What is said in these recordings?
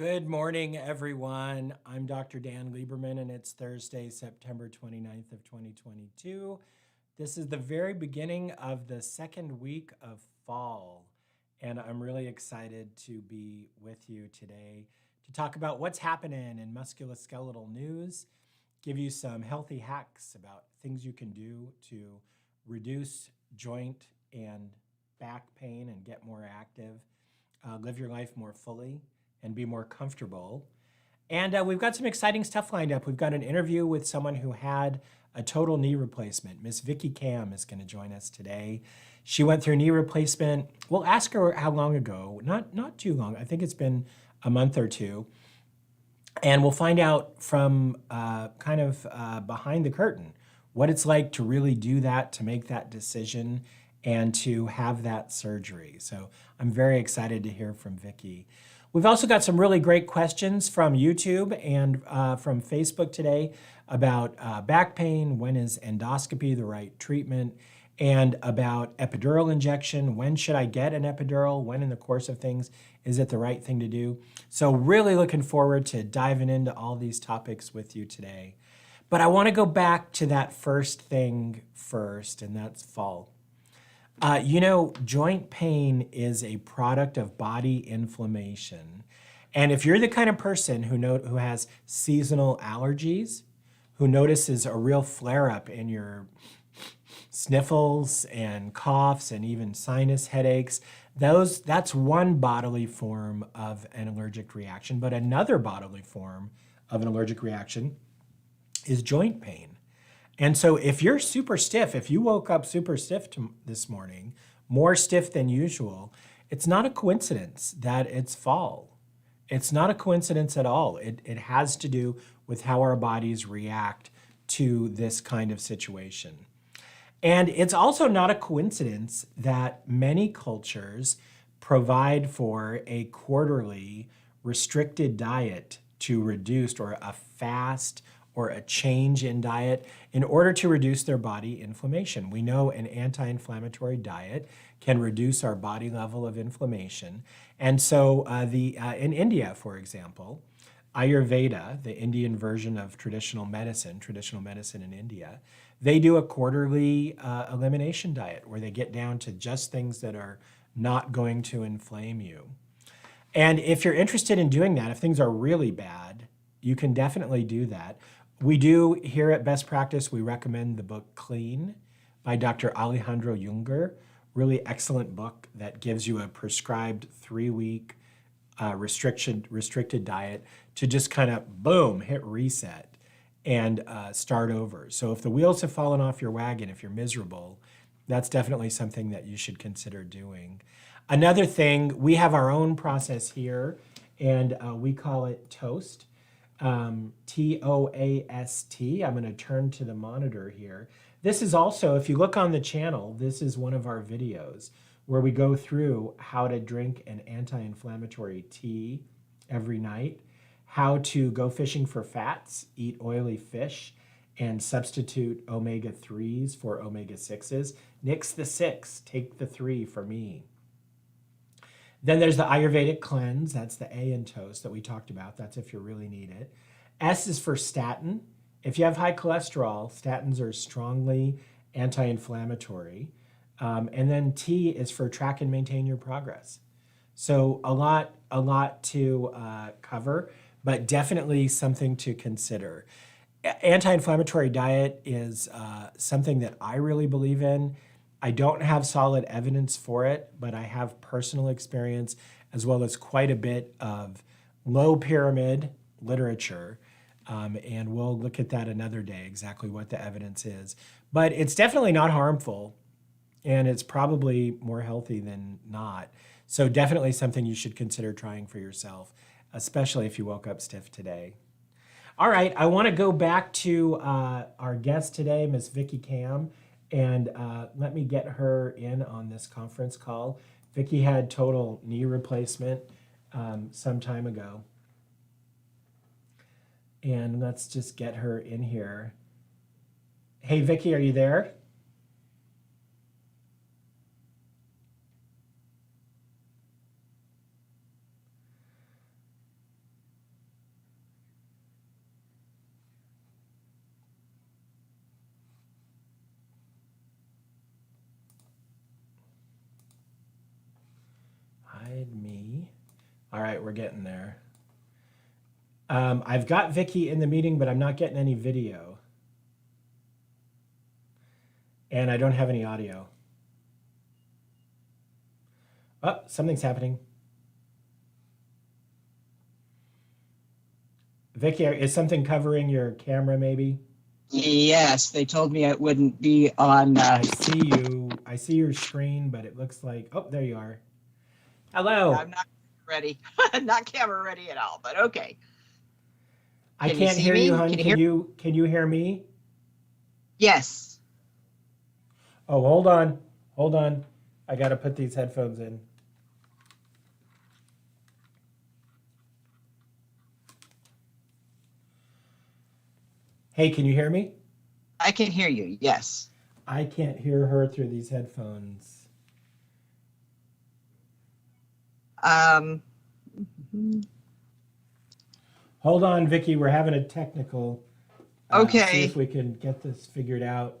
Good morning, everyone. I'm Dr. Dan Lieberman, and it's Thursday, September 29th of 2022. This is the very beginning of the second week of fall, and I'm really excited to be with you today to talk about what's happening in musculoskeletal news, give you some healthy hacks about things you can do to reduce joint and back pain and get more active, live your life more fully, and be more comfortable. And we've got some exciting stuff lined up. We've got an interview with someone who had a total knee replacement. Miss Vicki Cam is going to join us today. She went through knee replacement. We'll ask her how long ago. Not too long. I think it's been a month or two. And we'll find out from behind the curtain what it's like to really do that, to make that decision, and to have that surgery. So I'm very excited to hear from Vicki. We've also got some really great questions from YouTube and from Facebook today about back pain, when is endoscopy the right treatment, and about epidural injection. When should I get an epidural? When in the course of things is it the right thing to do? So really looking forward to diving into all these topics with you today. But I want to go back to that first thing first, and that's fall. Joint pain is a product of body inflammation. And if you're the kind of person who has seasonal allergies, who notices a real flare-up in your sniffles and coughs and even sinus headaches, that's one bodily form of an allergic reaction. But another bodily form of an allergic reaction is joint pain. And so if you're super stiff, if you woke up super stiff this morning, more stiff than usual, it's not a coincidence that it's fall. It's not a coincidence at all. It has to do with how our bodies react to this kind of situation. And it's also not a coincidence that many cultures provide for a quarterly restricted diet to reduce, or a fast or a change in diet, in order to reduce their body inflammation. We know an anti-inflammatory diet can reduce our body level of inflammation. And so in India, for example, Ayurveda, the Indian version of traditional medicine in India, they do a quarterly elimination diet where they get down to just things that are not going to inflame you. And if you're interested in doing that, if things are really bad, you can definitely do that. We do, here at Best Practice, we recommend the book Clean by Dr. Alejandro Junger. Really excellent book that gives you a prescribed 3-week restricted diet to just kind of, boom, hit reset and start over. So if the wheels have fallen off your wagon, if you're miserable, that's definitely something that you should consider doing. Another thing, we have our own process here, and we call it TOAST. TOAST. I'm going to turn to the monitor here. This is also, if you look on the channel, this is one of our videos where we go through how to drink an anti-inflammatory tea every night, how to go fishing for fats, eat oily fish, and substitute omega-3s for omega-6s. Nix the 6, take the 3 for me. Then there's the Ayurvedic cleanse. That's the A in TOAST that we talked about. That's if you really need it. S is for statin. If you have high cholesterol, statins are strongly anti-inflammatory. And then T is for track and maintain your progress. So a lot to cover, but definitely something to consider. Anti-inflammatory diet is something that I really believe in. I don't have solid evidence for it, but I have personal experience as well as quite a bit of low pyramid literature. And we'll look at that another day, exactly what the evidence is. But it's definitely not harmful, and it's probably more healthy than not. So definitely something you should consider trying for yourself, especially if you woke up stiff today. All right, I want to go back to our guest today, Miss Vicki Cam. And let me get her in on this conference call. Vicki had total knee replacement some time ago. And let's just get her in here. Hey, Vicki, are you there? hide me. All right, we're getting there. I've got Vicky in the meeting, but I'm not getting any video. And I don't have any audio. Oh, something's happening. Vicky, is something covering your camera maybe? Yes, they told me it wouldn't be on. I see you. I see your screen, but it looks like, oh, there you are. Hello. I'm not ready. Not camera ready at all, but okay. I Can you can't see hear you, me? hon. Can you hear? Can you hear me? Yes. Oh, hold on. Hold on. I got to put these headphones in. Hey, can you hear me? I can hear you. Yes. I can't hear her through these headphones. Um, Hold on, Vicky. We're having a technical. okay. See if we can get this figured out.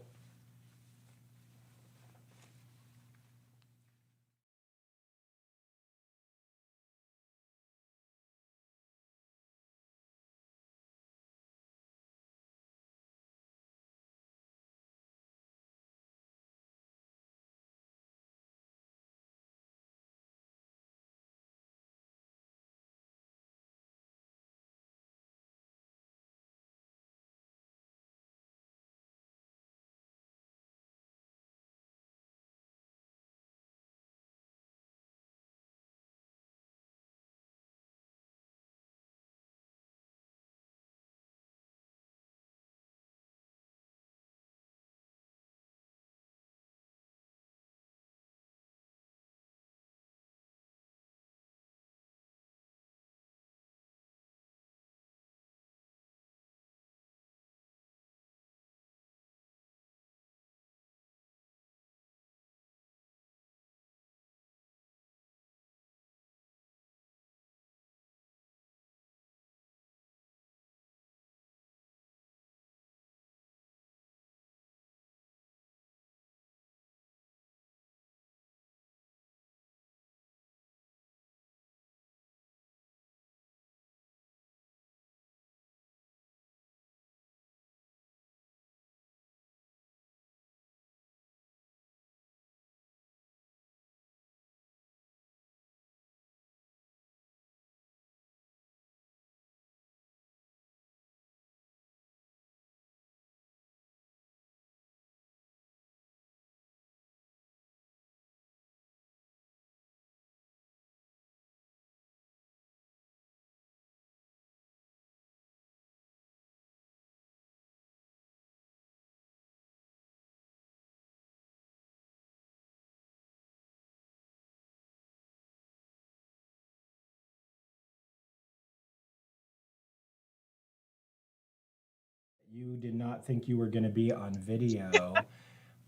You did not think you were going to be on video,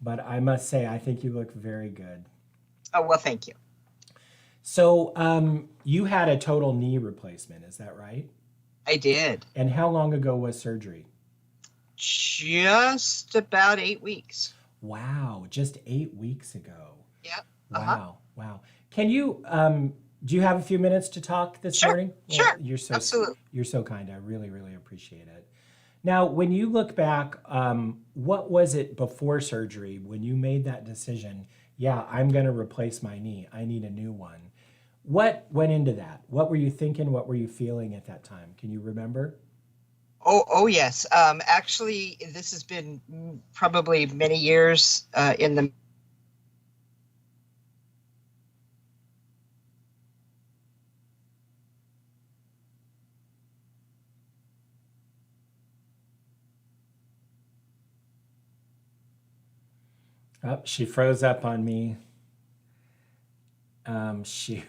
but I must say, I think you look very good. Oh, well, thank you. So, you had a total knee replacement, is that right? I did. And how long ago was surgery? Just about 8 weeks. Wow, just 8 weeks ago. Yep. Wow, wow. Can you, do you have a few minutes to talk this Sure. morning? Well, Sure. Absolutely. you're so kind. I really, really appreciate it. Now, when you look back, what was it before surgery when you made that decision? Yeah, I'm going to replace my knee. I need a new one. What went into that? What were you thinking? What were you feeling at that time? Can you remember? Oh, yes. Actually, this has been probably many years in the. Oh, she froze up on me. Shoot.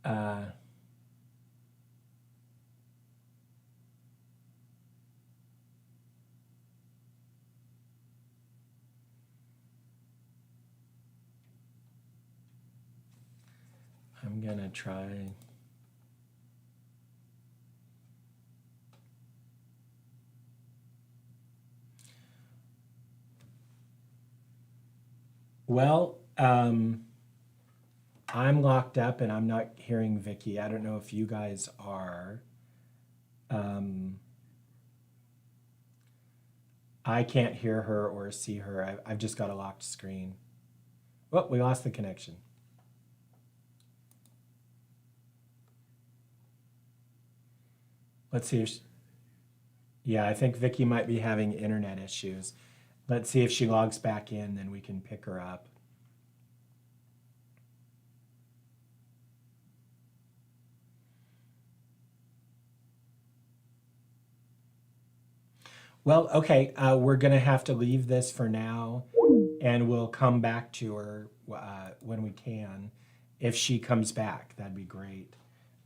uh, I'm going to try. Well, I'm locked up and I'm not hearing Vicky. I don't know if you guys are. I can't hear her or see her. I've just got a locked screen. Oh, we lost the connection. Let's see if yeah, I think Vicky might be having internet issues. Let's see if she logs back in, then we can pick her up. Well, okay, we're going to have to leave this for now, and we'll come back to her when we can. If she comes back, that'd be great.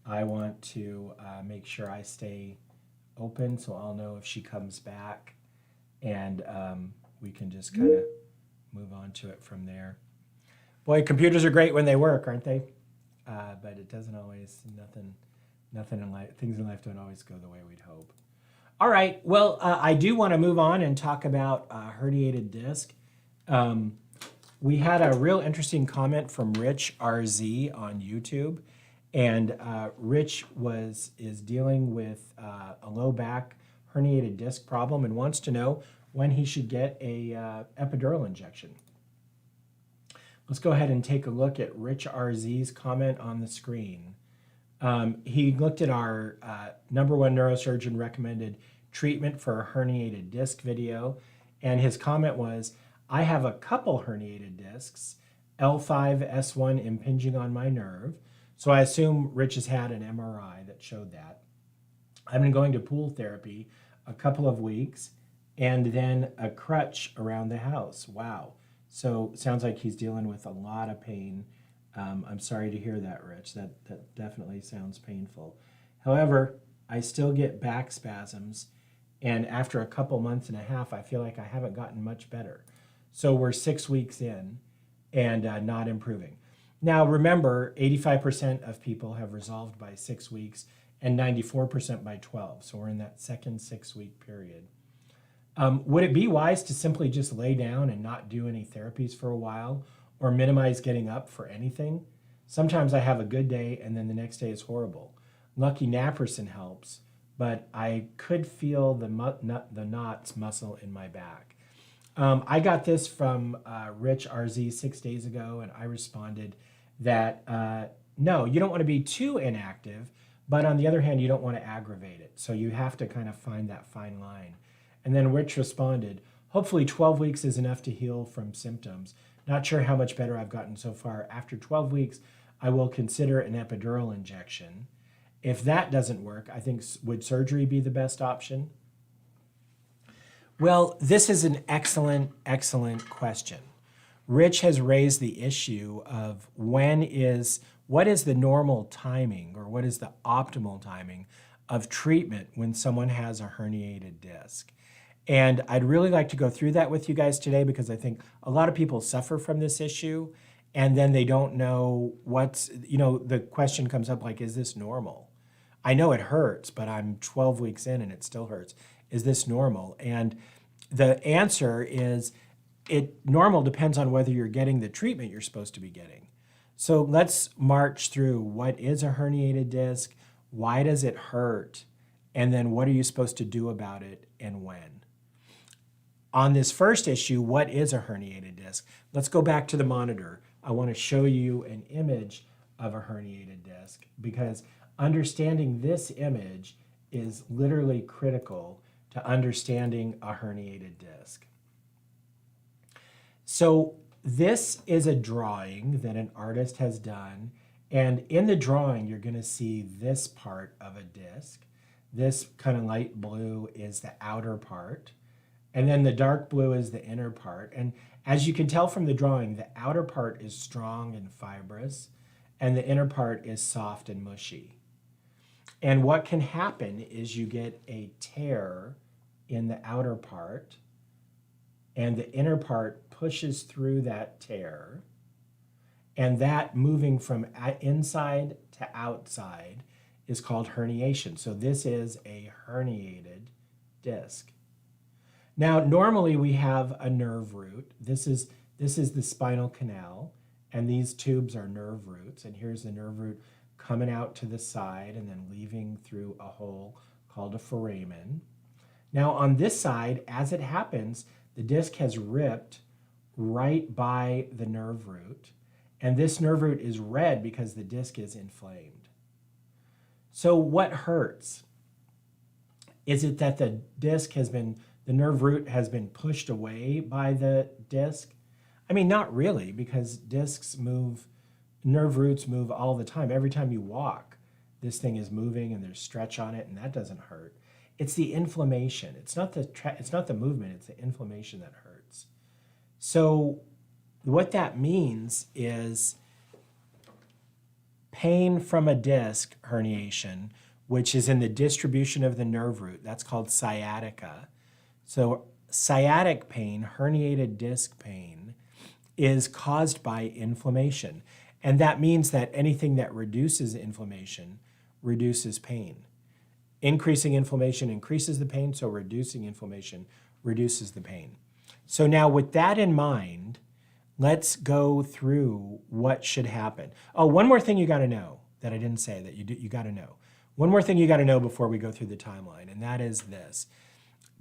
I want to make sure I stay open so I'll know if she comes back, and we can just kind of move on to it from there. Boy, computers are great when they work, aren't they? But it doesn't always, nothing in life, things in life don't always go the way we'd hope. All right, well, I do want to move on and talk about herniated disc. We had a real interesting comment from Rich RZ on YouTube. And Rich is dealing with a low back herniated disc problem and wants to know when he should get a epidural injection. Let's go ahead and take a look at Rich RZ's comment on the screen. He looked at our number one neurosurgeon recommended treatment for a herniated disc video, and his comment was, I have a couple herniated discs, L5, S1 impinging on my nerve. So I assume Rich has had an MRI that showed that. I've been going to pool therapy a couple of weeks and then a crutch around the house. Wow. So sounds like he's dealing with a lot of pain. I'm sorry to hear that, Rich. That definitely sounds painful. However, I still get back spasms, and after a couple months and a half, I feel like I haven't gotten much better. So we're 6 weeks in and not improving. Now remember, 85% of people have resolved by 6 weeks and 94% by 12. So we're in that second 6 week period. Would it be wise to simply just lay down and not do any therapies for a while or minimize getting up for anything? Sometimes I have a good day and then the next day is horrible. Lucky naproxen helps, but I could feel the knots muscle in my back. I got this from Rich RZ 6 days ago, and I responded that no, you don't want to be too inactive, but on the other hand, you don't want to aggravate it. So you have to kind of find that fine line. And then Rich responded, hopefully 12 weeks is enough to heal from symptoms. Not sure how much better I've gotten so far. After 12 weeks, I will consider an epidural injection. If that doesn't work, I think, would surgery be the best option? Well, this is an excellent, excellent question. Rich has raised the issue of what is the normal timing or what is the optimal timing of treatment when someone has a herniated disc. And I'd really like to go through that with you guys today because I think a lot of people suffer from this issue and then they don't know the question comes up like, is this normal? I know it hurts, but I'm 12 weeks in and it still hurts. Is this normal? And the answer is normal depends on whether you're getting the treatment you're supposed to be getting. So let's march through what is a herniated disc, why does it hurt, and then what are you supposed to do about it and when. On this first issue, what is a herniated disc? Let's go back to the monitor. I want to show you an image of a herniated disc because understanding this image is literally critical to understanding a herniated disc. So this is a drawing that an artist has done, and in the drawing you're going to see this part of a disc. This kind of light blue is the outer part, and then the dark blue is the inner part. And as you can tell from the drawing, the outer part is strong and fibrous, and the inner part is soft and mushy. And what can happen is you get a tear in the outer part, and the inner part pushes through that tear, and that moving from inside to outside is called herniation. So this is a herniated disc. Now, normally we have a nerve root. This is the spinal canal, and these tubes are nerve roots, and here's the nerve root coming out to the side and then leaving through a hole called a foramen. Now on this side, as it happens, the disc has ripped right by the nerve root, and this nerve root is red because the disc is inflamed. So what hurts? Is it that the nerve root has been pushed away by the disc? I mean, not really, because nerve roots move all the time. Every time you walk, this thing is moving and there's stretch on it, and that doesn't hurt. It's the inflammation. It's not the movement, it's the inflammation that hurts. So what that means is pain from a disc herniation, which is in the distribution of the nerve root. That's called sciatica. So sciatic pain, herniated disc pain, is caused by inflammation. And that means that anything that reduces inflammation reduces pain. Increasing inflammation increases the pain, so reducing inflammation reduces the pain. So now with that in mind, let's go through what should happen. Oh, one more thing you got to know that I didn't say that you got to know. One more thing you got to know before we go through the timeline, and that is this.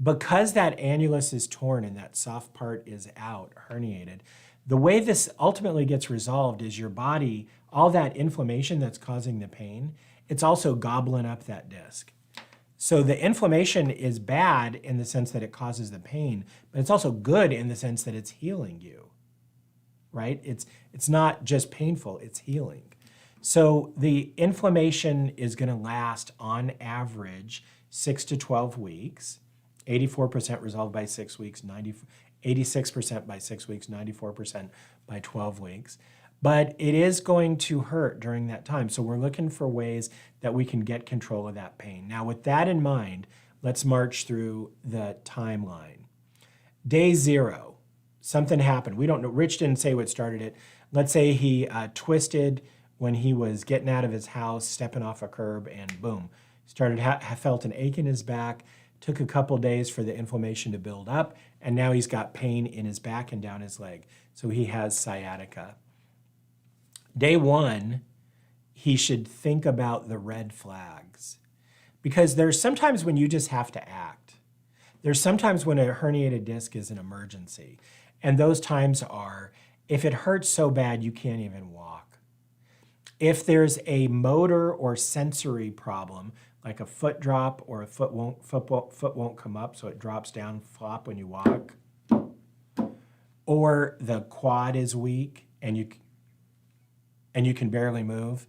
Because that annulus is torn and that soft part is out, herniated, the way this ultimately gets resolved is your body, all that inflammation that's causing the pain, it's also gobbling up that disc. So the inflammation is bad in the sense that it causes the pain, but it's also good in the sense that it's healing you, right? It's not just painful, it's healing. So the inflammation is going to last on average 6 to 12 weeks, 84% resolved by 6 weeks, 86% by 6 weeks, 94% by 12 weeks. But it is going to hurt during that time. So we're looking for ways that we can get control of that pain. Now with that in mind, let's march through the timeline. Day 0, something happened. We don't know. Rich didn't say what started it. Let's say he twisted when he was getting out of his house, stepping off a curb, and boom, felt an ache in his back. Took a couple days for the inflammation to build up, and now he's got pain in his back and down his leg. So he has sciatica. Day 1, he should think about the red flags, because there's sometimes when you just have to act. There's sometimes when a herniated disc is an emergency, and those times are if it hurts so bad you can't even walk. If there's a motor or sensory problem, like a foot drop or a foot won't come up, so it drops down, flop when you walk, or the quad is weak and you can barely move.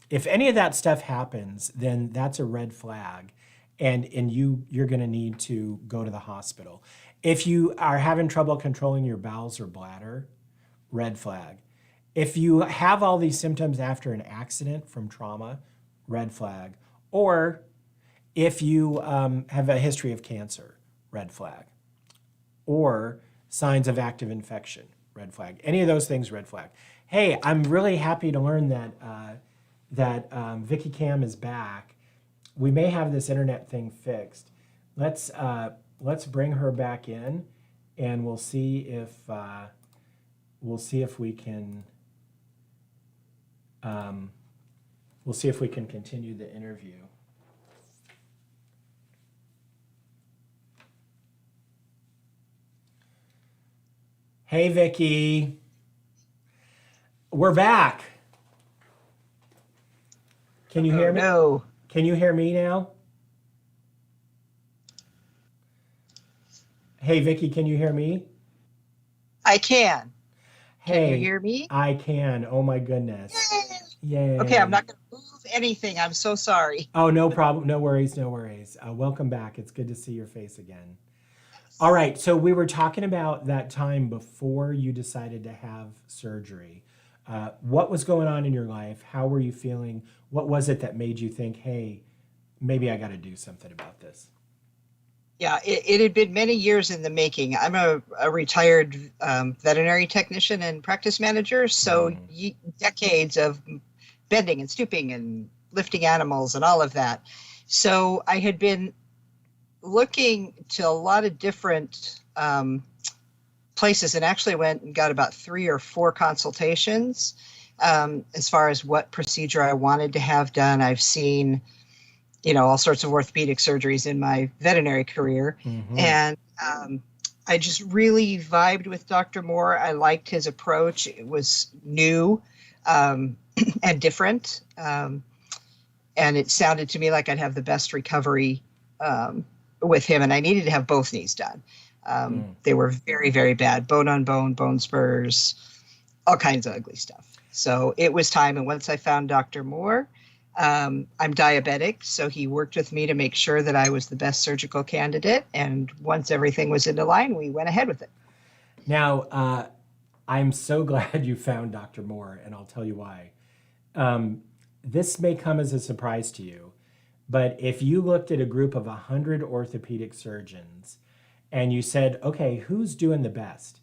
If any of that stuff happens, then that's a red flag, and you're going to need to go to the hospital. If you are having trouble controlling your bowels or bladder, red flag. If you have all these symptoms after an accident from trauma, red flag. Or if you have a history of cancer, red flag. Or signs of active infection, red flag. Any of those things, red flag. Hey, I'm really happy to learn that Vicky Cam is back. We may have this internet thing fixed. Let's bring her back in, and we'll see if we can. We'll see if we can continue the interview. Hey, Vicky. We're back. Can you hear me? No. Can you hear me now? Hey, Vicky, can you hear me? I can. Hey, Can you hear me? I can. Oh my goodness. Yay. Okay, I'm not going to move anything. I'm so sorry. Oh, no problem. No worries. No worries. Welcome back. It's good to see your face again. All right. So we were talking about that time before you decided to have surgery. What was going on in your life? How were you feeling? What was it that made you think, hey, maybe I got to do something about this? Yeah, it had been many years in the making. I'm a retired veterinary technician and practice manager, so decades of bending and stooping and lifting animals and all of that. So I had been looking to a lot of different places and actually went and got about 3 or 4 consultations as far as what procedure I wanted to have done. I've seen, all sorts of orthopedic surgeries in my veterinary career. And I just really vibed with Dr. Moore. I liked his approach. It was new and different. And it sounded to me like I'd have the best recovery with him. And I needed to have both knees done. They were very, very bad. Bone on bone, bone spurs, all kinds of ugly stuff. So it was time. And once I found Dr. Moore, I'm diabetic. So he worked with me to make sure that I was the best surgical candidate. And once everything was into line, we went ahead with it. Now, I'm so glad you found Dr. Moore, and I'll tell you why. This may come as a surprise to you, but if you looked at a group of 100 orthopedic surgeons and you said, okay, who's doing the best?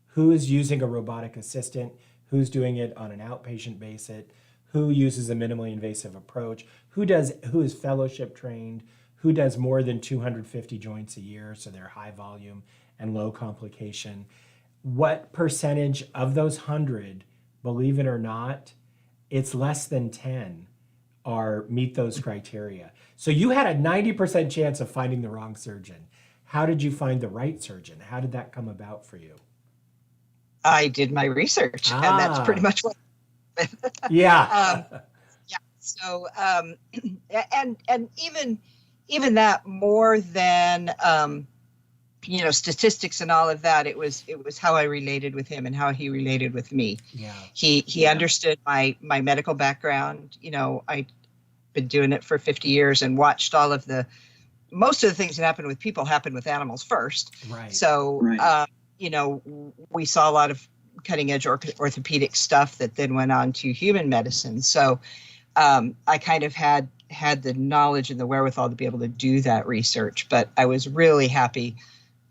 Who is using a robotic assistant? Who's doing it on an outpatient basis? Who uses a minimally invasive approach? Who is fellowship trained? Who does more than 250 joints a year, so they're high volume and low complication? What percentage of those 100, believe it or not, it's less than 10 meet those criteria. So you had a 90% chance of finding the wrong surgeon. How did you find the right surgeon? How did that come about for you? I did my research, and that's pretty much what. Yeah. Yeah. So, and even that, more than statistics and all of that, it was how I related with him and how he related with me. Yeah. He understood my medical background. I'd been doing it for 50 years and watched most of the things that happen with people happen with animals first. Right. So, we saw a lot of cutting edge orthopedic stuff that then went on to human medicine. So I kind of had the knowledge and the wherewithal to be able to do that research, but I was really happy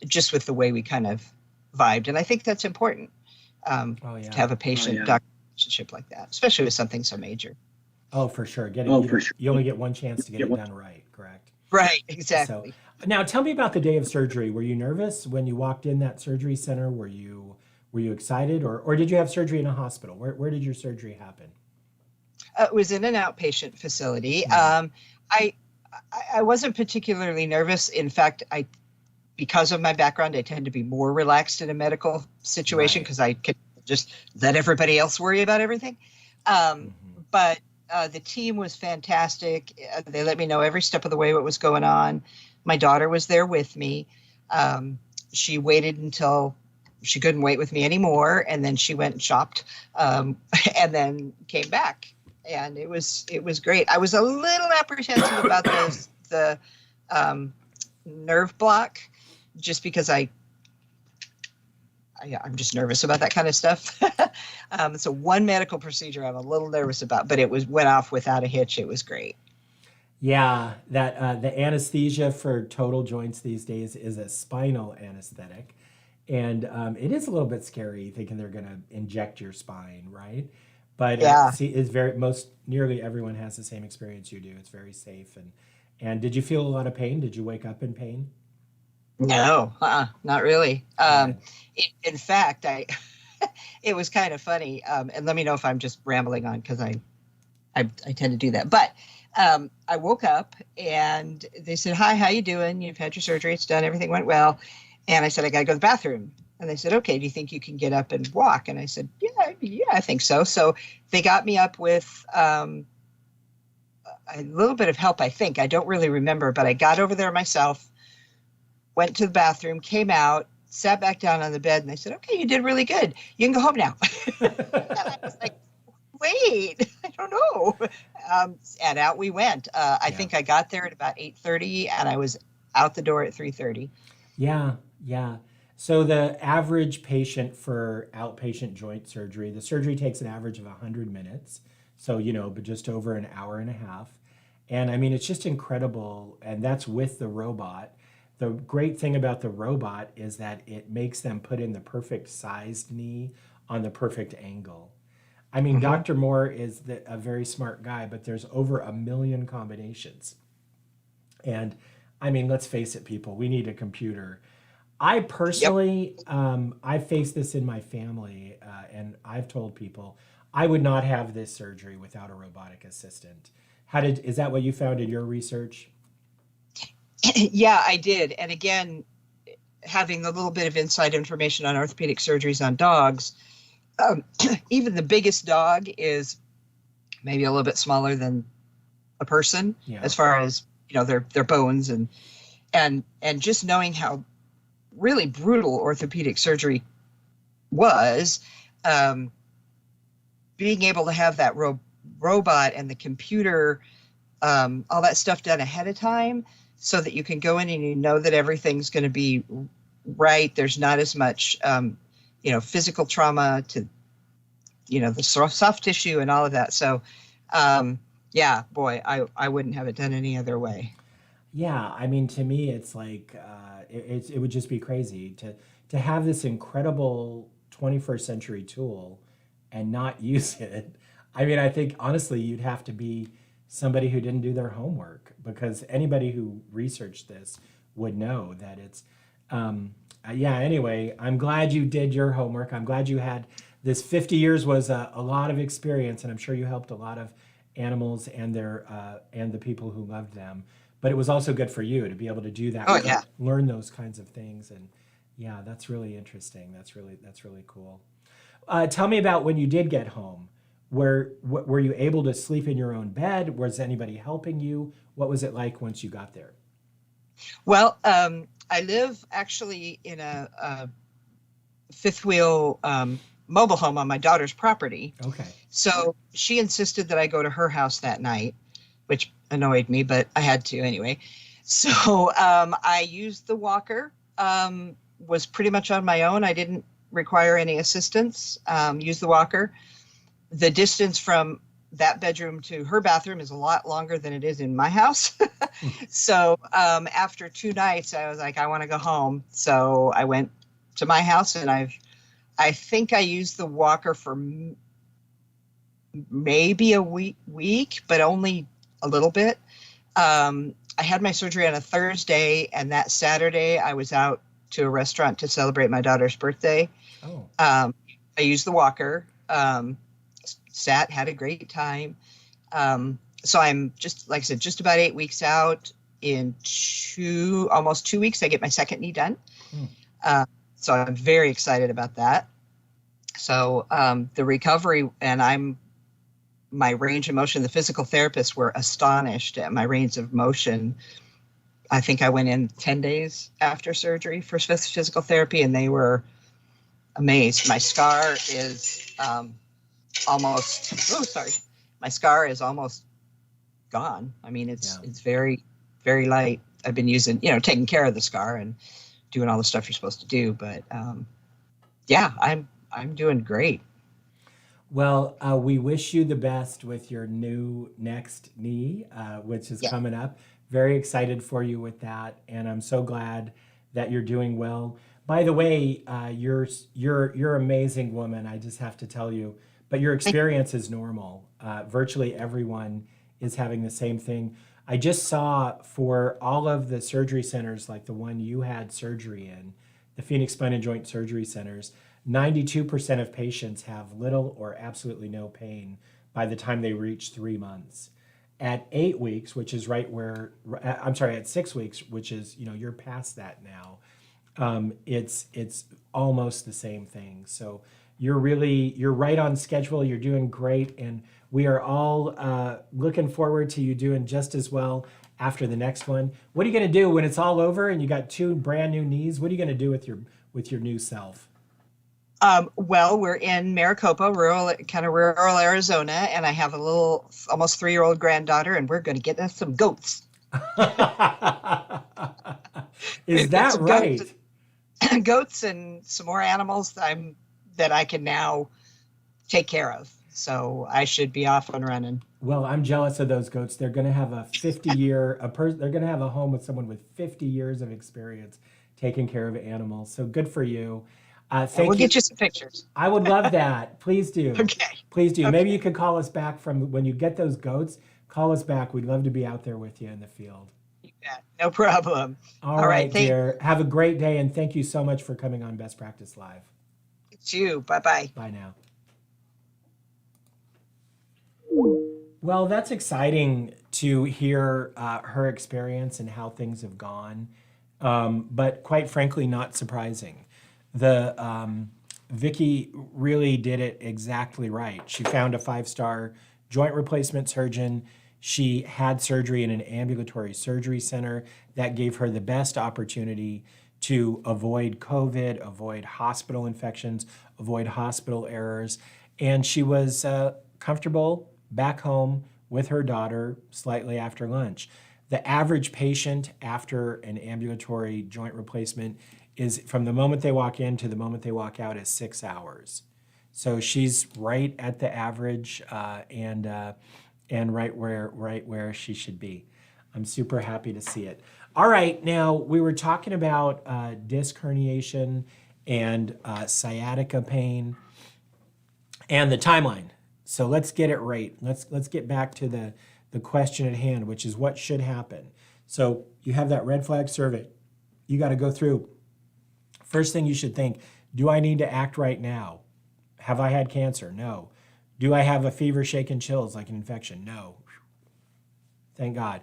just with the way we kind of vibed. And I think that's important to have a patient-doctor relationship like that, especially with something so major. Oh, for sure. You only get one chance to get it done right, correct? Right, exactly. So, now tell me about the day of surgery. Were you nervous when you walked in that surgery center? Were you excited, or did you have surgery in a hospital? Where did your surgery happen? It was in an outpatient facility. I wasn't particularly nervous. In fact, because of my background, I tend to be more relaxed in a medical situation because I can just let everybody else worry about everything. But the team was fantastic. They let me know every step of the way what was going on. My daughter was there with me. She waited until she couldn't wait with me anymore, and then she went and shopped, and then came back. And it was great. I was a little apprehensive about the nerve block, just because I'm just nervous about that kind of stuff. So one medical procedure I'm a little nervous about, but it went off without a hitch. It was great. Yeah, that the anesthesia for total joints these days is a spinal anesthetic, and it is a little bit scary thinking they're going to inject your spine, right? But nearly everyone has the same experience you do. It's very safe. And did you feel a lot of pain? Did you wake up in pain? No, not really. In fact, it was kind of funny. And let me know if I'm just rambling on, because I tend to do that. But I woke up and they said, "Hi, how you doing? You've had your surgery. It's done. Everything went well." And I said, "I got to go to the bathroom." And they said, "Okay, do you think you can get up and walk?" And I said, yeah, I think so. So they got me up with a little bit of help, I think. I don't really remember, but I got over there myself, went to the bathroom, came out, sat back down on the bed, and they said, "Okay, you did really good. You can go home now." And I was like, wait, I don't know. And out we went. I think I got there at about 8:30, and I was out the door at 3:30. Yeah. So the average patient for outpatient joint surgery, the surgery takes an average of 100 minutes. So, but just over an hour and a half. And I mean, it's just incredible. And that's with the robot. The great thing about the robot is that it makes them put in the perfect sized knee on the perfect angle. I mean, Dr. Moore is a very smart guy, but there's over 1 million combinations. And I mean, let's face it, people, we need a computer. I Yep. personally, I faced this in my family, and I've told people I would not have this surgery without a robotic assistant. Is that what you found in your research? Yeah, I did. And again, having a little bit of inside information on orthopedic surgeries on dogs, um, even the biggest dog is maybe a little bit smaller than a person Yeah. as far as their bones and just knowing how really brutal orthopedic surgery was, um, being able to have that robot and the computer, all that stuff done ahead of time so that you can go in and you know that everything's going to be right. There's not as much, physical trauma to, the soft tissue and all of that. So, yeah, boy, I wouldn't have it done any other way. Yeah, I mean, to me, it's like it would just be crazy to have this incredible 21st century tool and not use it. I mean, I think honestly, you'd have to be somebody who didn't do their homework because anybody who researched this would know that it's. Yeah. Anyway, I'm glad you did your homework. I'm glad you had this 50 years was a lot of experience, and I'm sure you helped a lot of animals and their and the people who loved them, but it was also good for you to be able to do that, Oh yeah. learn those kinds of things. And yeah, that's really interesting. That's really cool. Tell me about when you did get home. Were you able to sleep in your own bed? Was anybody helping you? What was it like once you got there? Well, I live actually in a fifth wheel mobile home on my daughter's property. Okay. So she insisted that I go to her house that night, which annoyed me, but I had to anyway. So I used the walker, was pretty much on my own. I didn't require any assistance, used the walker. The distance from that bedroom to her bathroom is a lot longer than it is in my house. So after 2 nights, I was like, I want to go home. So I went to my house and I think I used the walker for maybe a week, but only a little bit. I had my surgery on a Thursday, and that Saturday I was out to a restaurant to celebrate my daughter's birthday. Oh. I used the walker, sat, had a great time. So I'm just, like I said, just about 8 weeks out. In almost 2 weeks, I get my second knee done. So I'm very excited about that. So the recovery, and my range of motion, the physical therapists were astonished at my range of motion. I think I went in 10 days after surgery for physical therapy, and they were amazed. My scar is my scar is almost gone. I mean, it's very, very light. I've been using, taking care of the scar and doing all the stuff you're supposed to do. But yeah, I'm doing great. Well, we wish you the best with your new next knee, which is Yeah. coming up. Very excited for you with that, and I'm so glad that you're doing well. By the way, you're amazing woman. I just have to tell you, but your experience is normal. Virtually everyone is having the same thing. I just saw for all of the surgery centers, like the one you had surgery in, the Phoenix Spine and Joint Surgery Centers, 92% of patients have little or absolutely no pain by the time they reach 3 months. At 8 weeks, which is right where, I'm sorry, at 6 weeks, which is, you're past that now, it's almost the same thing. So you're right on schedule. You're doing great, and we are all looking forward to you doing just as well after the next one. What are you going to do when it's all over and you got two brand new knees? What are you going to do with your new self? Well, we're in Maricopa, kind of rural Arizona, and I have a little, almost 3-year-old granddaughter, and we're going to get us some goats. Is that Some right? goats and some more animals that I can now take care of. So I should be off and running. Well, I'm jealous of those goats. They're going to have a 50 year, they're going to have a home with someone with 50 years of experience taking care of animals. So good for you. And we'll Thank you. get you some pictures. I would love that. Please do. Okay. Please do. Maybe Okay. you could call us back from when you get those goats. Call us back. We'd love to be out there with you in the field. Yeah, no problem. All All right. right, Thank dear. Have a great day, and thank you so much for coming on Best Practice Live. you. Bye bye. Bye now. Well, that's exciting to hear her experience and how things have gone, but quite frankly, not surprising. The Vicky really did it exactly right. She found a five-star joint replacement surgeon. She had surgery in an ambulatory surgery center that gave her the best opportunity to avoid COVID, avoid hospital infections, avoid hospital errors. And she was comfortable back home with her daughter slightly after lunch. The average patient after an ambulatory joint replacement is from the moment they walk in to the moment they walk out is 6 hours. So she's right at the average and right where she should be. I'm super happy to see it. All right, now we were talking about disc herniation and sciatica pain and the timeline. So let's get it right. Let's get back to the question at hand, which is what should happen. So you have that red flag survey. You got to go through. First thing you should think, do I need to act right now? Have I had cancer? No. Do I have a fever, shake, and chills like an infection? No. Thank God.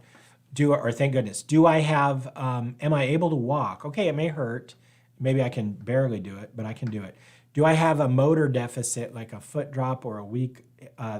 Thank goodness. Do I have, am I able to walk? Okay, it may hurt. Maybe I can barely do it, but I can do it. Do I have a motor deficit like a foot drop or a weak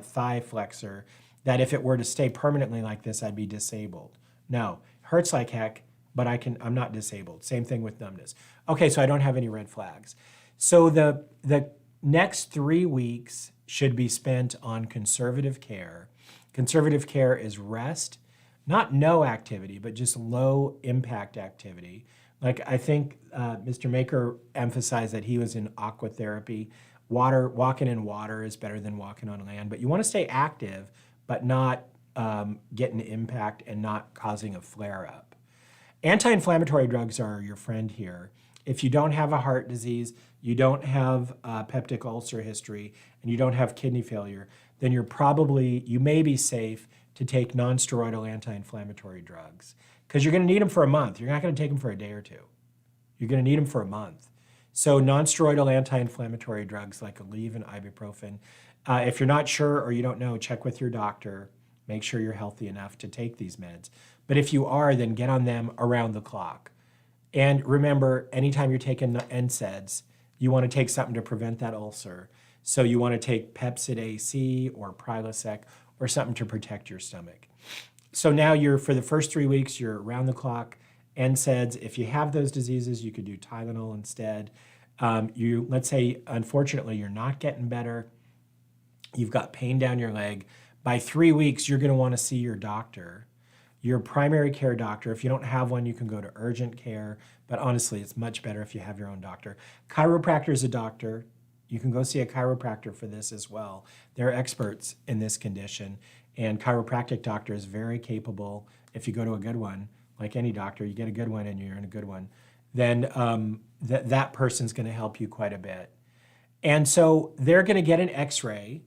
thigh flexor that if it were to stay permanently like this, I'd be disabled? No. Hurts like heck, but I'm not disabled. Same thing with numbness. Okay, so I don't have any red flags. So the next 3 weeks should be spent on conservative care. Conservative care is rest, not no activity, but just low impact activity. Like I think Mr. Maker emphasized that he was in aqua therapy. Walking in water is better than walking on land, but you want to stay active, but not getting impact and not causing a flare up. Anti-inflammatory drugs are your friend here. If you don't have a heart disease, you don't have a peptic ulcer history, and you don't have kidney failure, then you may be safe to take non-steroidal anti-inflammatory drugs because you're going to need them for a month. You're not going to take them for a day or two. You're going to need them for a month. So non-steroidal anti-inflammatory drugs like Aleve and ibuprofen. If you're not sure or you don't know, check with your doctor. Make sure you're healthy enough to take these meds. But if you are, then get on them around the clock. And remember, anytime you're taking NSAIDs, you want to take something to prevent that ulcer. So you want to take Pepcid AC or Prilosec or something to protect your stomach. So now for the first 3 weeks, you're around the clock. NSAIDs, if you have those diseases, you could do Tylenol instead. Let's say, unfortunately, you're not getting better. You've got pain down your leg. By 3 weeks, you're going to want to see your doctor, your primary care doctor. If you don't have one, you can go to urgent care. But honestly, it's much better if you have your own doctor. Chiropractor is a doctor. You can go see a chiropractor for this as well. They're experts in this condition. And chiropractic doctor is very capable. If you go to a good one, like any doctor, you get a good one and you're in a good one, then that person's going to help you quite a bit. And so they're going to get an x-ray,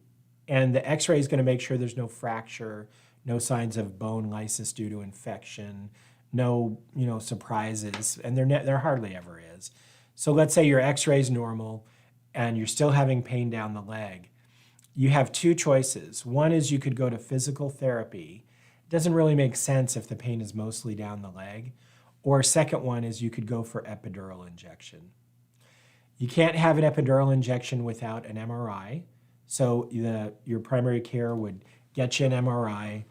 and the x-ray is going to make sure there's no fracture, no signs of bone lysis due to infection, no surprises, and there hardly ever is. So let's say your x-ray is normal and you're still having pain down the leg. You have two choices. One is you could go to physical therapy. It doesn't really make sense if the pain is mostly down the leg. Or second one is you could go for epidural injection. You can't have an epidural injection without an MRI. So your primary care would get you an MRI.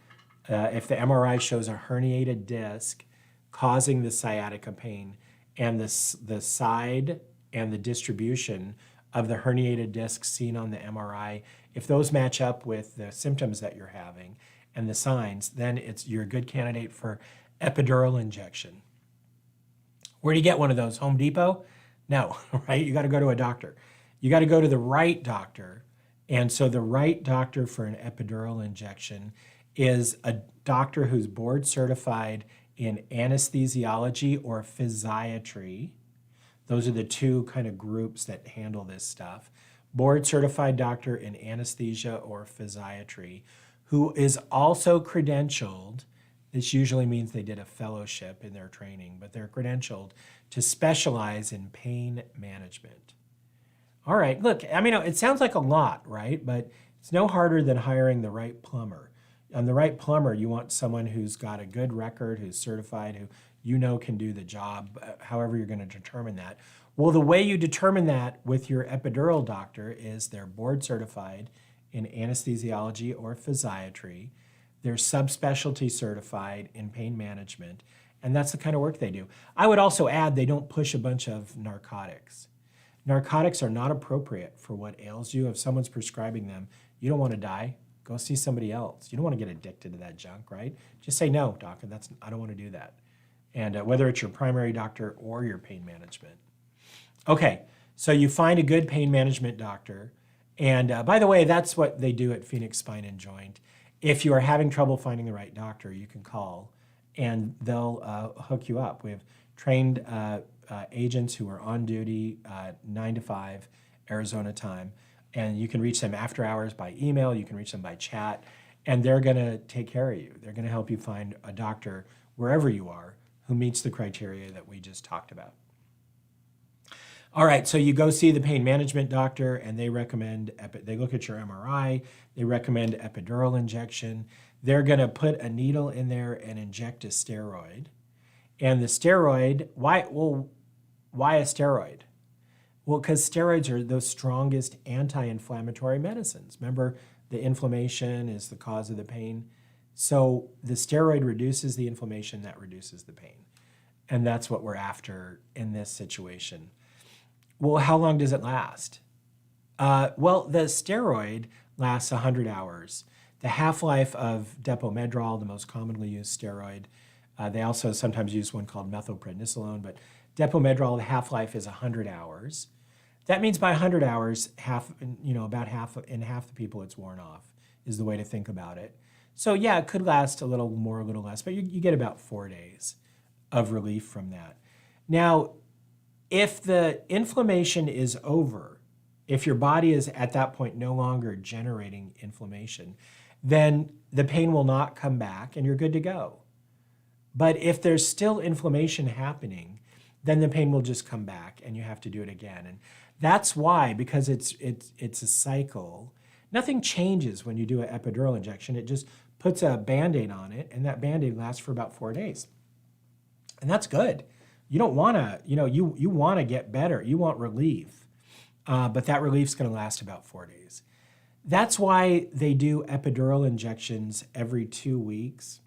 If the MRI shows a herniated disc causing the sciatica pain and the side and the distribution of the herniated disc seen on the MRI, if those match up with the symptoms that you're having and the signs, then you're a good candidate for epidural injection. Where do you get one of those? Home Depot? No, right? You got to go to a doctor. You got to go to the right doctor. And so the right doctor for an epidural injection is a doctor who's board certified in anesthesiology or physiatry. Those are the two kind of groups that handle this stuff. Board certified doctor in anesthesia or physiatry, who is also credentialed. This usually means they did a fellowship in their training, but they're credentialed to specialize in pain management. All right, look, I mean, it sounds like a lot, right? But it's no harder than hiring the right plumber. And the right plumber, you want someone who's got a good record, who's certified, who you know can do the job, however you're going to determine that. Well, the way you determine that with your epidural doctor is they're board certified in anesthesiology or physiatry. They're subspecialty certified in pain management, and that's the kind of work they do. I would also add they don't push a bunch of narcotics. Narcotics are not appropriate for what ails you. If someone's prescribing them, you don't want to die, go see somebody else. You don't want to get addicted to that junk, right? Just say, no, doctor, I don't want to do that. And whether it's your primary doctor or your pain management. Okay, so you find a good pain management doctor. And by the way, that's what they do at Phoenix Spine and Joint. If you are having trouble finding the right doctor, you can call and they'll hook you up. We have trained agents who are on duty 9 to 5 Arizona time. And you can reach them after hours by email, you can reach them by chat, and they're gonna take care of you. They're gonna help you find a doctor wherever you are who meets the criteria that we just talked about. All right, so you go see the pain management doctor and they recommend, they look at your MRI, they recommend epidural injection. They're gonna put a needle in there and inject a steroid. And the steroid, why a steroid? Well, because steroids are the strongest anti-inflammatory medicines. Remember, the inflammation is the cause of the pain. So the steroid reduces the inflammation, that reduces the pain. And that's what we're after in this situation. Well, how long does it last? Well, the steroid lasts 100 hours. The half-life of Depomedrol, the most commonly used steroid, they also sometimes use one called methylprednisolone, but Depomedrol, the half-life is 100 hours. That means by 100 hours, about half the people it's worn off is the way to think about it. So yeah, it could last a little more, a little less, but you get about 4 days of relief from that. Now, if the inflammation is over, if your body is at that point no longer generating inflammation, then the pain will not come back and you're good to go. But if there's still inflammation happening, then the pain will just come back and you have to do it again. And that's why, because it's a cycle, nothing changes when you do an epidural injection. It just puts a Band-Aid on it, and that Band-Aid lasts for about 4 days. And that's good. You don't want to, you want to get better. You want relief, but that relief's going to last about 4 days. That's why they do epidural injections every 2 weeks.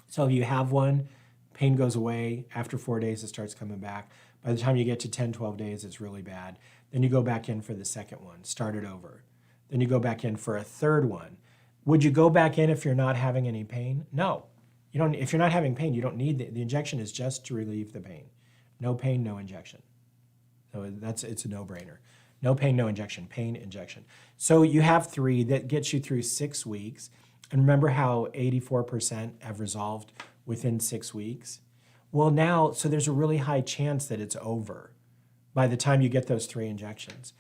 So if you have one, pain goes away. After 4 days, it starts coming back. By the time you get to 10, 12 days, it's really bad. Then you go back in for the second one, start it over. Then you go back in for a third one. Would you go back in if you're not having any pain? No. You don't. If you're not having pain, you don't need the injection is just to relieve the pain. No pain, no injection. So it's a no-brainer. No pain, no injection, pain, injection. So you have 3 that gets you through 6 weeks. And remember how 84% have resolved within 6 weeks? Well, now, so there's a really high chance that it's over by the time you get those 3 injections.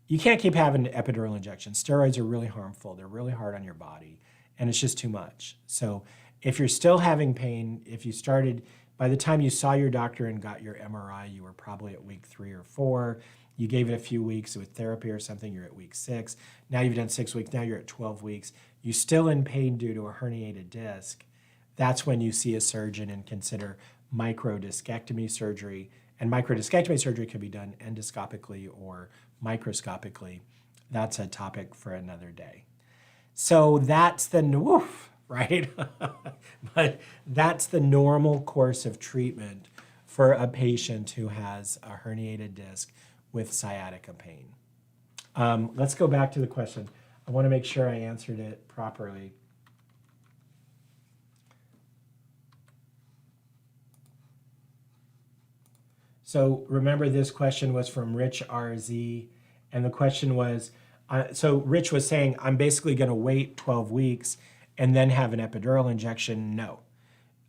You can't keep having epidural injections. Steroids are really harmful. They're really hard on your body, and it's just too much. So if you're still having pain, if you started, by the time you saw your doctor and got your MRI, you were probably at week 3 or 4. You gave it a few weeks with therapy or something, you're at week 6. Now you've done 6 weeks, now you're at 12 weeks. You're still in pain due to a herniated disc. That's when you see a surgeon and consider microdiscectomy surgery. And microdiscectomy surgery can be done endoscopically or microscopically. That's a topic for another day. So that's the woof, right? But that's the normal course of treatment for a patient who has a herniated disc with sciatica pain. Let's go back to the question. I want to make sure I answered it properly. So remember, this question was from Rich RZ, and the question was, so Rich was saying, I'm basically going to wait 12 weeks and then have an epidural injection. No,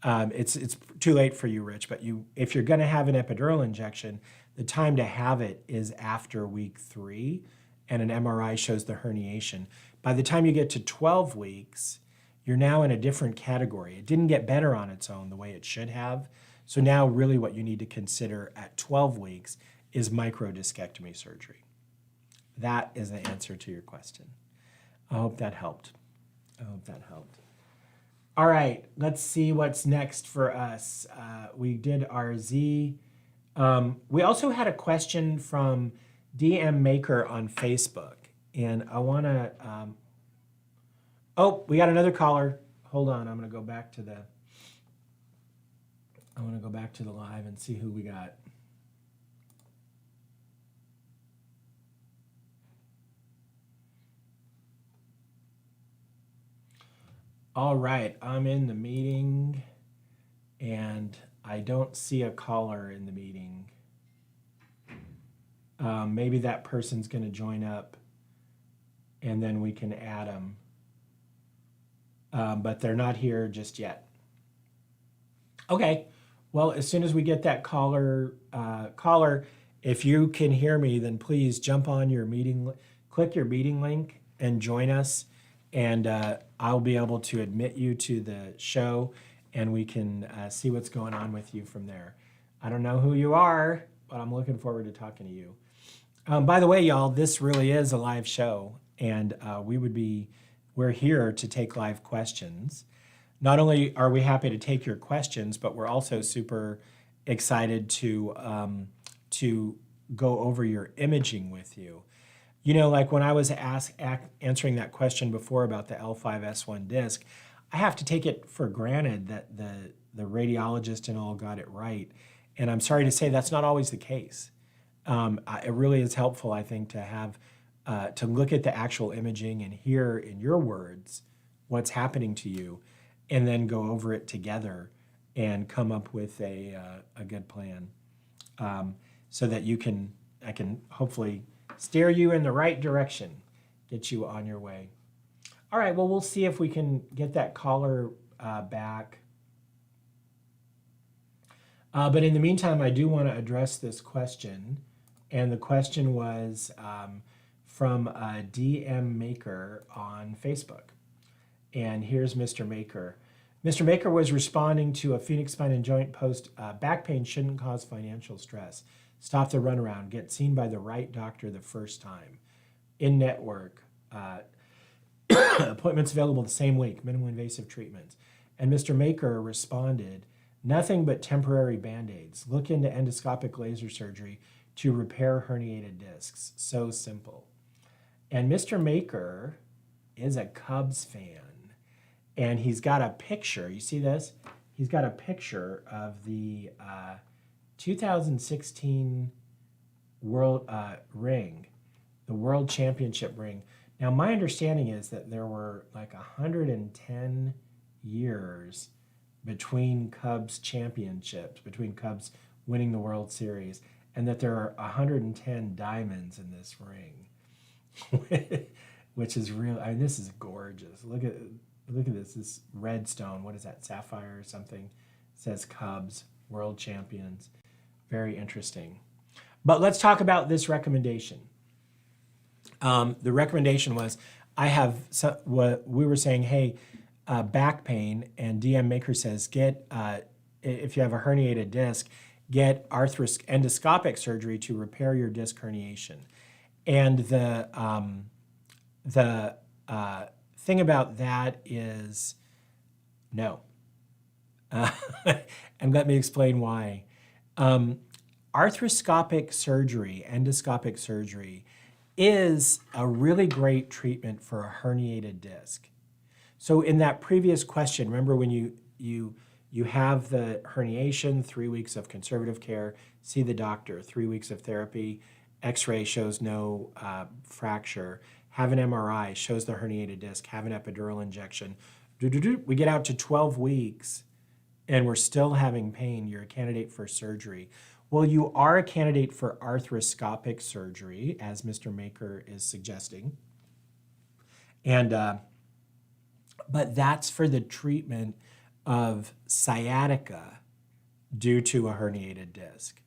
it's too late for you, Rich, but if you're going to have an epidural injection, the time to have it is after week 3, and an MRI shows the herniation. By the time you get to 12 weeks, you're now in a different category. It didn't get better on its own the way it should have. So now really what you need to consider at 12 weeks is microdiscectomy surgery. That is the answer to your question. I hope that helped. All right, let's see what's next for us. We did our Z. We also had a question from DM Maker on Facebook, and I want to. Oh, we got another caller. Hold on, I'm going to go back to the. I want to go back to the live and see who we got. All right, I'm in the meeting and I don't see a caller in the meeting. Maybe that person's going to join up and then we can add them. But they're not here just yet. Okay, well, as soon as we get that caller, if you can hear me, then please jump on your meeting, click your meeting link and join us. And I'll be able to admit you to the show and we can see what's going on with you from there. I don't know who you are, but I'm looking forward to talking to you. By the way, y'all, this really is a live show and we're here to take live questions. Not only are we happy to take your questions, but we're also super excited to go over your imaging with you. You know, like when I was answering that question before about the L5-S1 disc, I have to take it for granted that the radiologist and all got it right. And I'm sorry to say that's not always the case. It really is helpful, I think, to have to look at the actual imaging and hear in your words what's happening to you, and then go over it together and come up with a good plan, so that I can hopefully steer you in the right direction, get you on your way. All right, well, we'll see if we can get that caller back. But in the meantime, I do want to address this question. And the question was from a DM Maker on Facebook. And here's Mr. Maker. Mr. Maker was responding to a Phoenix Spine and Joint post, back pain shouldn't cause financial stress. Stop the runaround. Get seen by the right doctor the first time. In network. Appointments available the same week. Minimally invasive treatments. And Mr. Maker responded, nothing but temporary Band-Aids. Look into endoscopic laser surgery to repair herniated discs. So simple. And Mr. Maker is a Cubs fan. And he's got a picture. You see this? He's got a picture of the 2016 World ring, the World Championship ring. Now, my understanding is that there were like 110 years between Cubs championships, between Cubs winning the World Series, and that there are 110 diamonds in this ring, which is real. I mean, this is gorgeous. Look at this red stone. What is that? Sapphire or something? It says Cubs World Champions. Very interesting. But let's talk about this recommendation. The recommendation was, we were saying, hey, back pain, and DM Maker says, if you have a herniated disc, get endoscopic surgery to repair your disc herniation. And the thing about that is no. And let me explain why. Arthroscopic surgery, endoscopic surgery, is a really great treatment for a herniated disc. So in that previous question, remember when you have the herniation, 3 weeks of conservative care, see the doctor, 3 weeks of therapy, x-ray shows no fracture, have an MRI, shows the herniated disc, have an epidural injection. We get out to 12 weeks and we're still having pain, you're a candidate for surgery. Well, you are a candidate for arthroscopic surgery, as Mr. Maker is suggesting. And but that's for the treatment of sciatica due to a herniated disc.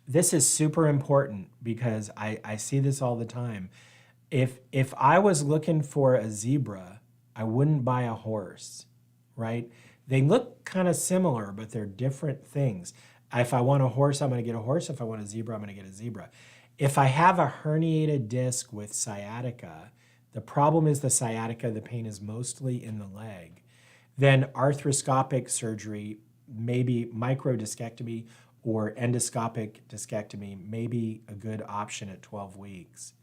This is super important because I see this all the time. If I was looking for a zebra I wouldn't buy a horse, right? They look kind of similar, but they're different things. If I want a horse, I'm going to get a horse. If I want a zebra, I'm going to get a zebra. If I have a herniated disc with sciatica, the problem is the sciatica, the pain is mostly in the leg. Then arthroscopic surgery, maybe microdiscectomy or endoscopic discectomy may be a good option at 12 weeks.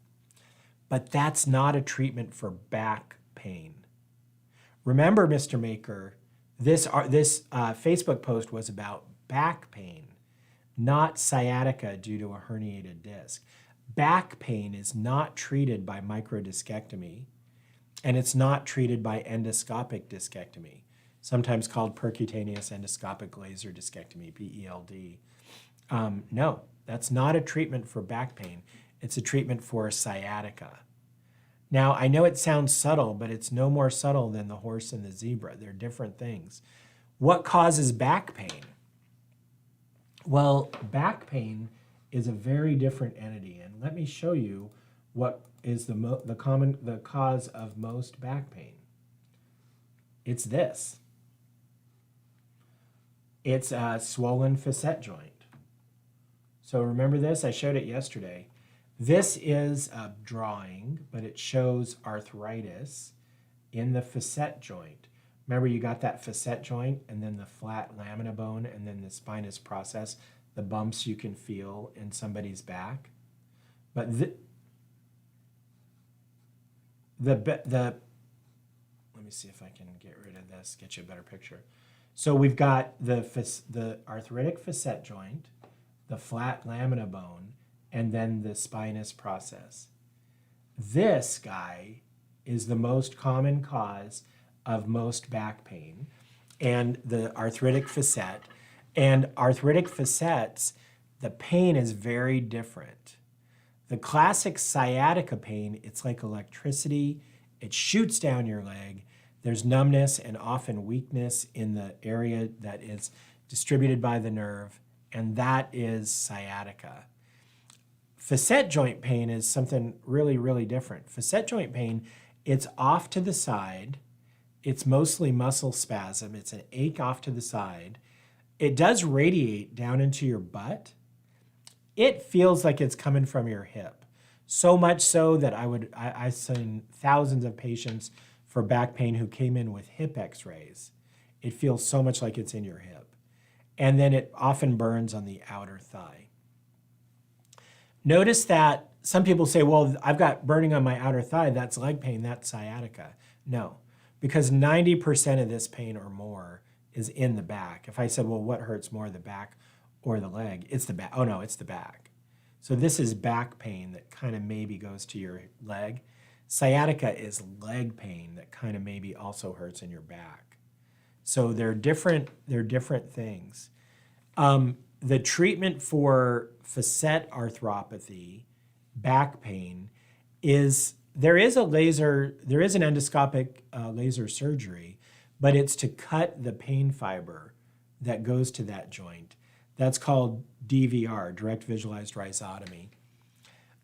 But that's not a treatment for back pain. Remember, Mr. Maker, this Facebook post was about back pain, not sciatica due to a herniated disc. Back pain is not treated by microdiscectomy, and it's not treated by endoscopic discectomy, sometimes called percutaneous endoscopic laser discectomy, PELD. No, that's not a treatment for back pain. It's a treatment for sciatica. Now, I know it sounds subtle, but it's no more subtle than the horse and the zebra. They're different things. What causes back pain? Well, back pain is a very different entity, and let me show you what is the cause of most back pain. It's this. It's a swollen facet joint. So remember this? I showed it yesterday. This is a drawing, but it shows arthritis in the facet joint. Remember, you got that facet joint and then the flat lamina bone and then the spinous process, the bumps you can feel in somebody's back. But let me see if I can get rid of this, get you a better picture. So we've got the arthritic facet joint, the flat lamina bone, and then the spinous process. This guy is the most common cause of most back pain, and the arthritic facet. And arthritic facets, the pain is very different. The classic sciatica pain, it's like electricity. It shoots down your leg. There's numbness and often weakness in the area that is distributed by the nerve, and that is sciatica. Facet joint pain is something really, really different. Facet joint pain, it's off to the side. It's mostly muscle spasm. It's an ache off to the side. It does radiate down into your butt. It feels like it's coming from your hip. So much so that I've seen thousands of patients for back pain who came in with hip x-rays. It feels so much like it's in your hip. And then it often burns on the outer thigh. Notice that some people say, well, I've got burning on my outer thigh, that's leg pain, that's sciatica. No, because 90% of this pain or more is in the back. If I said, well, what hurts more, the back or the leg? It's the back. Oh no, it's the back. So this is back pain that kind of maybe goes to your leg. Sciatica is leg pain that kind of maybe also hurts in your back. So they're different things. The treatment for facet arthropathy, back pain, there is an endoscopic laser surgery, but it's to cut the pain fiber that goes to that joint. That's called DVR, direct visualized rhizotomy.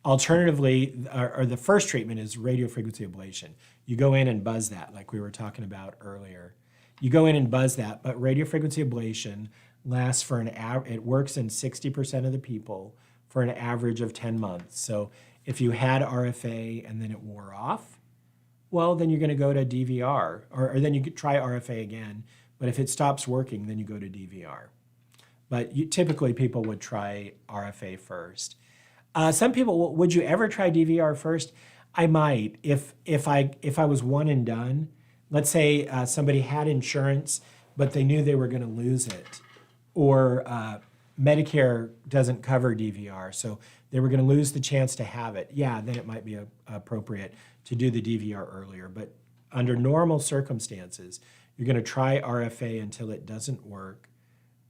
Alternatively, or the first treatment is radiofrequency ablation. You go in and buzz that, like we were talking about earlier. You go in and buzz that, but radiofrequency ablation lasts it works in 60% of the people for an average of 10 months. So if you had RFA and then it wore off, well, then you're going to go to DVR, or then you could try RFA again. But if it stops working, then you go to DVR. But typically people would try RFA first. Some people, would you ever try DVR first? I might, if I was one and done. Let's say somebody had insurance, but they knew they were going to lose it, or Medicare doesn't cover DVR, so they were going to lose the chance to have it. Yeah, then it might be appropriate to do the DVR earlier. But under normal circumstances, you're going to try RFA until it doesn't work,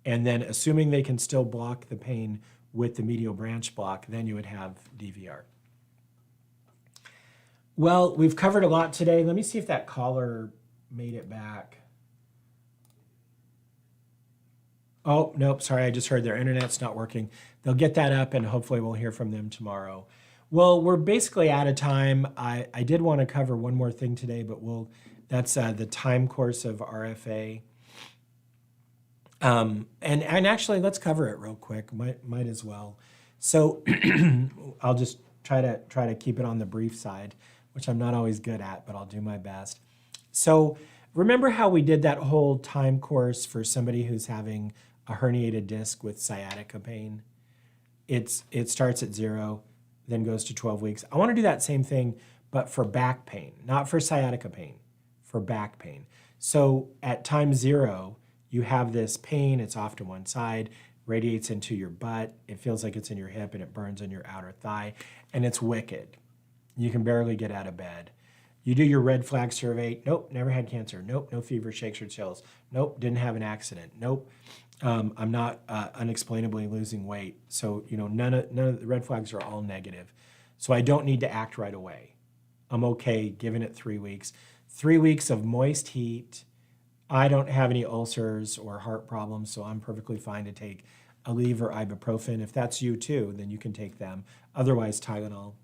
and then assuming they can still block the pain with the medial branch block, then you would have DVR. Well, we've covered a lot today. Let me see if that caller made it back. Oh, nope, sorry, I just heard their internet's not working. They'll get that up and hopefully we'll hear from them tomorrow. Well, we're basically out of time. I did want to cover one more thing today, but that's the time course of RFA. And actually, let's cover it real quick. Might as well. So I'll just try to keep it on the brief side, which I'm not always good at, but I'll do my best. So remember how we did that whole time course for somebody who's having a herniated disc with sciatica pain? It starts at 0, then goes to 12 weeks. I want to do that same thing, but for back pain, not for sciatica pain, for back pain. So at time 0, you have this pain, it's off to one side, radiates into your butt, it feels like it's in your hip and it burns in your outer thigh, and it's wicked. You can barely get out of bed. You do your red flag survey. Nope, never had cancer. Nope, no fever, shakes, or chills. Nope, didn't have an accident. Nope, I'm not unexplainably losing weight. So none of the red flags are all negative. So I don't need to act right away. I'm okay giving it 3 weeks. 3 weeks of moist heat. I don't have any ulcers or heart problems, so I'm perfectly fine to take Aleve or ibuprofen. If that's you too, then you can take them. Otherwise, Tylenol.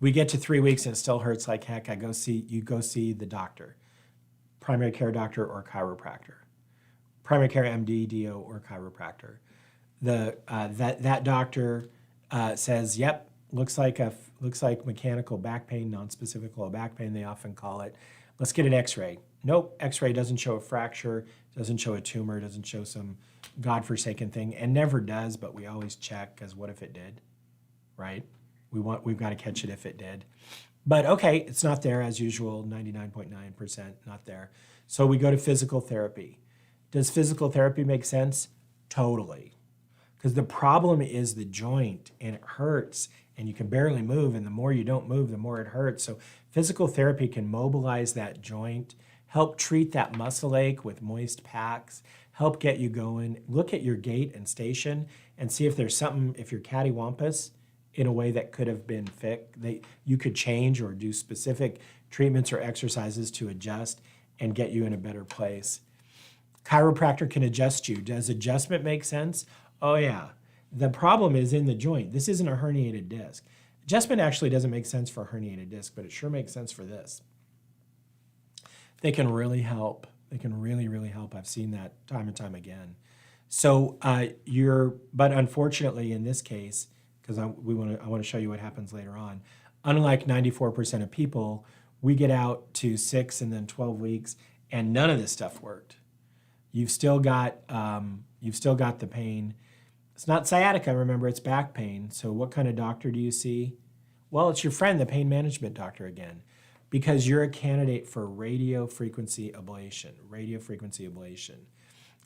We get to 3 weeks and it still hurts like heck. You go see the doctor, primary care doctor or chiropractor, primary care MD, DO, or chiropractor. That doctor says, "Yep, looks like mechanical back pain, non-specific low back pain. They often call it. Let's get an X-ray." Nope, X-ray doesn't show a fracture, doesn't show a tumor, doesn't show some godforsaken thing, and never does. But we always check, because what if it did, right? We've got to catch it if it did. But okay, it's not there as usual, 99.9% not there. So we go to physical therapy. Does physical therapy make sense? Totally. Because the problem is the joint, and it hurts, and you can barely move, and the more you don't move, the more it hurts. So physical therapy can mobilize that joint, help treat that muscle ache with moist packs, help get you going, look at your gait and station, and see if there's something, if you're cattywampus, in a way that could have been fixed. You could change or do specific treatments or exercises to adjust and get you in a better place. Chiropractor can adjust you. Does adjustment make sense? Oh yeah. The problem is in the joint. This isn't a herniated disc. Adjustment actually doesn't make sense for a herniated disc, but it sure makes sense for this. They can really help. They can really, really help. I've seen that time and time again. So but unfortunately in this case, because I want to show you what happens later on. Unlike 94% of people, we get out to 6 and then 12 weeks, and none of this stuff worked. You've still got the pain. It's not sciatica, remember, it's back pain. So what kind of doctor do you see? Well, it's your friend, the pain management doctor again, because you're a candidate for radio frequency ablation.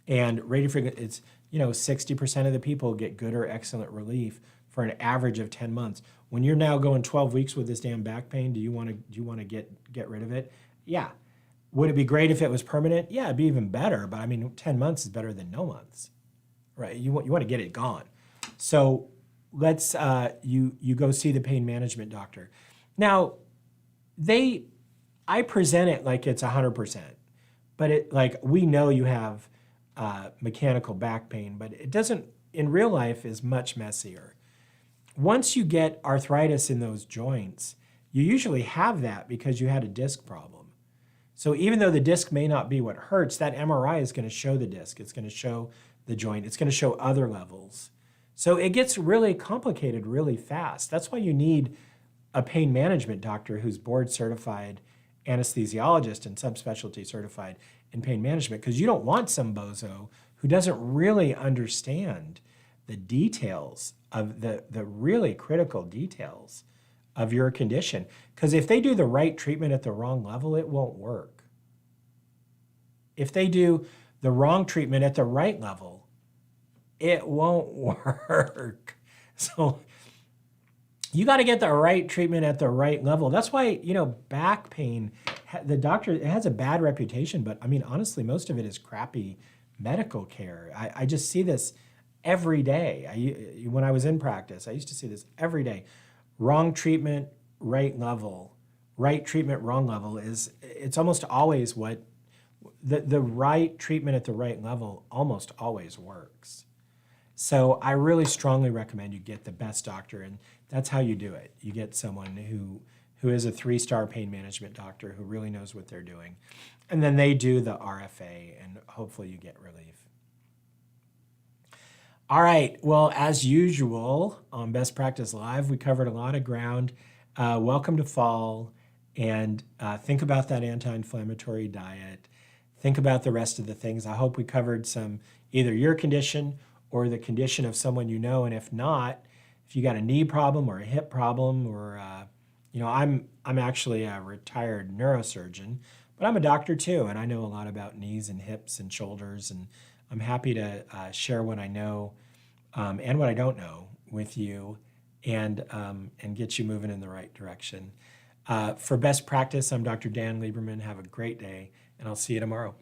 And it's 60% of the people get good or excellent relief for an average of 10 months. When you're now going 12 weeks with this damn back pain, do you want to get rid of it? Yeah. Would it be great if it was permanent? Yeah, it'd be even better. But I mean, 10 months is better than no months, right? You want to get it gone. So let's you go see the pain management doctor. Now, I present it like it's 100%, but we know you have mechanical back pain, but it doesn't in real life is much messier. Once you get arthritis in those joints, you usually have that because you had a disc problem. So even though the disc may not be what hurts, that MRI is going to show the disc. It's going to show the joint. It's going to show other levels. So it gets really complicated really fast. That's why you need a pain management doctor who's board certified anesthesiologist and subspecialty certified in pain management, because you don't want some bozo who doesn't really understand the details of the really critical details of your condition. Because if they do the right treatment at the wrong level, it won't work. If they do the wrong treatment at the right level, it won't work. So you got to get the right treatment at the right level. That's why, back pain, the doctor, it has a bad reputation, but I mean, honestly, most of it is crappy medical care. I just see this every day. When I was in practice, I used to see this every day. Wrong treatment, right level. Right treatment, wrong level it's almost always what, the right treatment at the right level almost always works. So I really strongly recommend you get the best doctor, and that's how you do it. You get someone who is a 3-star pain management doctor who really knows what they're doing. And then they do the RFA, and hopefully you get relief. All right, well, as usual on Best Practice Live, we covered a lot of ground. Welcome to fall, and think about that anti-inflammatory diet. Think about the rest of the things. I hope we covered some, either your condition or the condition of someone you know, and if not, if you got a knee problem or a hip problem, or I'm actually a retired neurosurgeon, but I'm a doctor too, and I know a lot about knees and hips and shoulders, and I'm happy to share what I know and what I don't know with you, and get you moving in the right direction. For Best Practice, I'm Dr. Dan Lieberman. Have a great day, and I'll see you tomorrow.